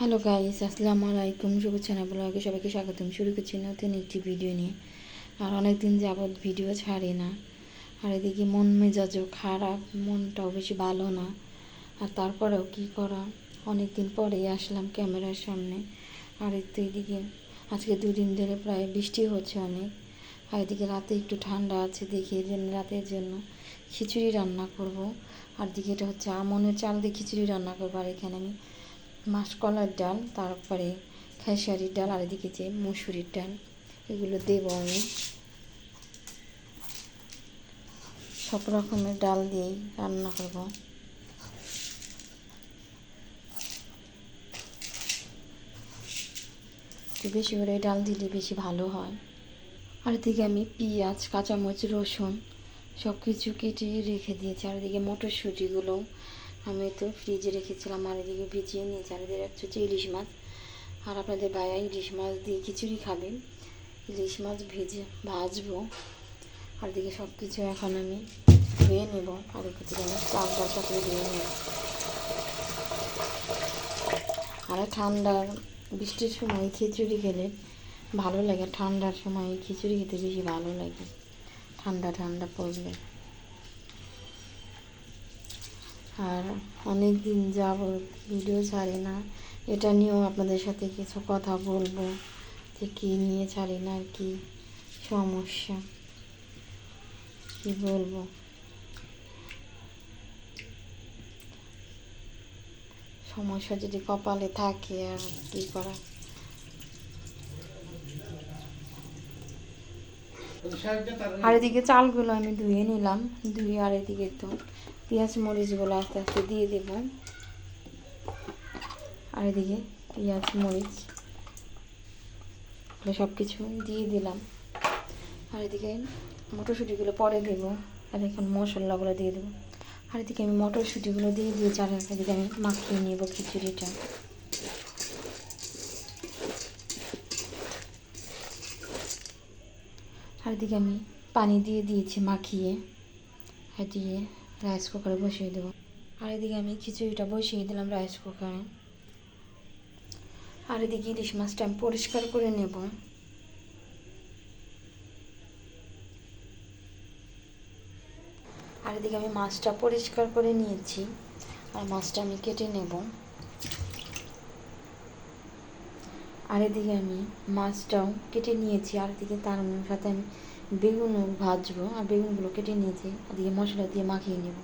Hello guys, আসসালামু আলাইকুম। শুভেচ্ছা ব্লগে সবাইকে স্বাগতম। শুরু করছি নতুন একটি ভিডিও নিয়ে। আর অনেক দিন যাবৎ ভিডিও ছাড়ি না। আর এদিকে মন মেজাজও খারাপ, মনটাও বেশি ভালো না। আর তারপরেও কি করা, অনেক দিন পরেই আসলাম ক্যামেরার সামনে। আর এদিকে আজকে দুদিন ধরে প্রায় বৃষ্টি হচ্ছে অনেক। আর এদিকে রাতে একটু ঠান্ডা আছে, দেখি এর জন্য রাতের জন্য খিচুড়ি রান্না করব। আর দিকে এটা হচ্ছে আমনের চাল দিয়ে খিচুড়ি রান্না করবো। আর এখানে আমি মাসকলার ডাল, তারপরে খেসারির ডাল, আর এদিকে যে মুসুরির ডাল, এগুলো দেবো আমি। সব রকমের ডাল দিয়েই রান্না করব। একটু বেশি করে ডাল দিলে বেশি ভালো হয়। আর এদিকে আমি পেঁয়াজ, কাঁচামরিচ, রসুন সব কিছু কেটে রেখে দিয়েছি। আর এদিকে মটরশুঁটিগুলো আমি তো ফ্রিজে রেখেছিলাম। আর এদিকে ভিজিয়ে নিয়েছি। আর এদিকে হচ্ছে ইলিশ মাছ। আর আপনাদের ভাইয়া ইলিশ মাছ দিয়ে খিচুড়ি খাবে। ইলিশ মাছ ভাজবো। আর দিকে সব কিছু এখন আমি ধুয়ে নেব। আর এদিকে আমি চাল করে ধুয়ে নেব। আর ঠান্ডার বৃষ্টির সময় খিচুড়ি খেলে ভালো লাগে। ঠান্ডার সময় খিচুড়ি খেতে বেশি ভালো লাগে, ঠান্ডা ঠান্ডা পড়লে। আর অনেক দিন যাবৎ ভিডিও ছাড়ি না, এটা নিয়েও আপনাদের সাথে কিছু কথা বলবো যে কী নিয়ে ছাড়ি না, আর কি সমস্যা, কি বলবো। সমস্যা যদি কপালে থাকে আর কি করা। আর এদিকে চালগুলো আমি ধুয়ে নিলাম, ধুয়ে আর এদিকে তো পেঁয়াজ মরিচগুলো আস্তে আস্তে দিয়ে দেব। আর এদিকে পেঁয়াজ মরিচ সব কিছু দিয়ে দিলাম। আর এদিকে মটরশুঁটিগুলো পরে দেবো। আর এখন মশলাগুলো দিয়ে দেবো। আর এদিকে আমি মটরশুঁটিগুলো দিয়ে দিয়েছি। আর এদিকে আমি মাখিয়ে নেব খিচুড়িটা। আর এদিকে আমি পানি দিয়ে দিয়েছি মাখিয়ে। দিয়ে রাইস কুকারে বসিয়ে দেবো। আর এদিকে আমি খিচুড়িটা বসিয়ে দিলাম রাইস কুকারে। আর এদিকে ইলিশ মাছটা আমি পরিষ্কার করে নেব। আর এদিকে আমি মাছটা পরিষ্কার করে নিয়েছি। আর মাছটা আমি কেটে নেব। আর এদিকে আমি মাছটাও কেটে নিয়েছি। আর এদিকে তার সাথে আমি বেগুনও ভাজবো। আর বেগুনগুলো কেটে নিয়েছি। এদিকে মশলা দিয়ে মাখিয়ে নেব।